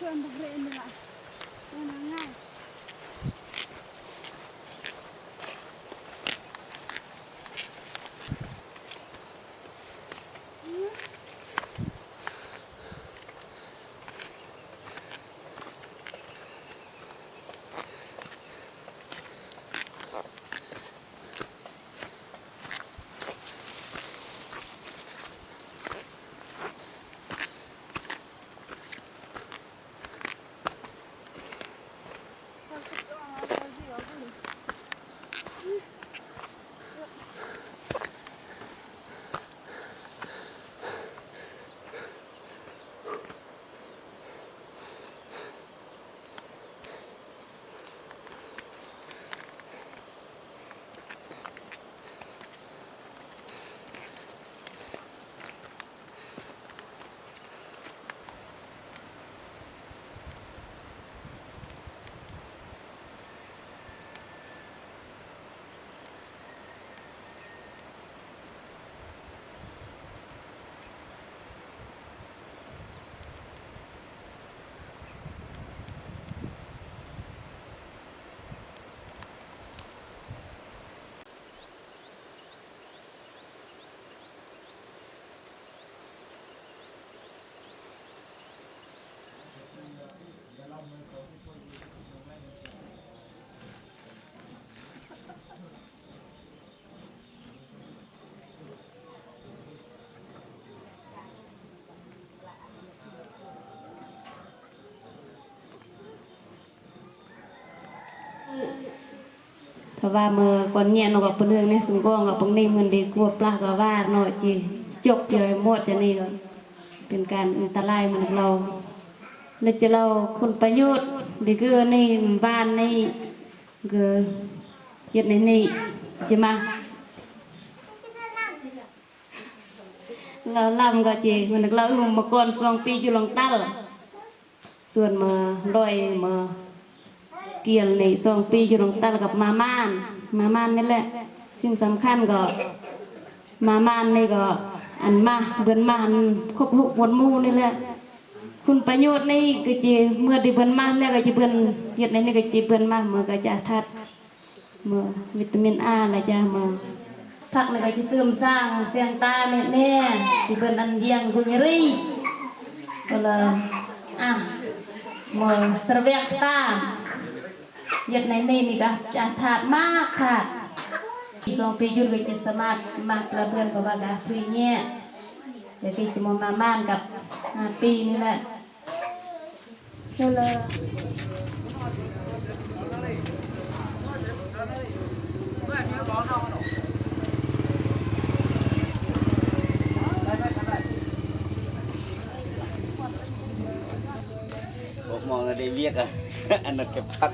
Tuan dah rela lah. Menangai.ถ้าว่ามือก่อนเนี่ยนกับเพื่อนเนี่ยสุงกองกับปงนิ่มเงินดีกลัวปลากับว่าหน่อยจีจบเยอะหมดจะนี่ก็เป็นการอันตรายมันเราเลยจะเราคนประยุทธ์ดีก็นี่บ้านนี่ก็ยัดในนี่จะมาเราลำก็จีมันเรามาก่อน2 ปีอยู่หลังตั้งส่วนมาลอยมาเกี่ยวใน2 ปีอยู่ตรงตากับมาม่านนี่แหละสิ่งสำคัญก็มาม่านนี่ก็อันมาเบิ่นมาครบ6 วันมู่นี่แหละคุณประโยชน์นี่ก็จีเมื่อได้เบิ่นมาแล้วก็จะเบิ่นเฮ็ดในนี่ก็จีเบิ่นมาเมื่อก็จะทัดเมื่อวิตามินอาแล้วจะเมื่อผักนี่ก็จะเสริมสร้างเสียงตาแน่ๆที่เบิ่นอันเยียงกุญรีก็เลยเมื่อสระเวกตายัดในนี่ก็จะถาดมากค่ะ2 ปียุดเลยจะสามารถมากระเบื้องกับว่ากาฟรีเนี่ยเดี๋ยวที่จะมาม่านกับ5 ปีนี่แหละเลยมองอะไรเรียกอ่ะ อันนั้นเก็บพัก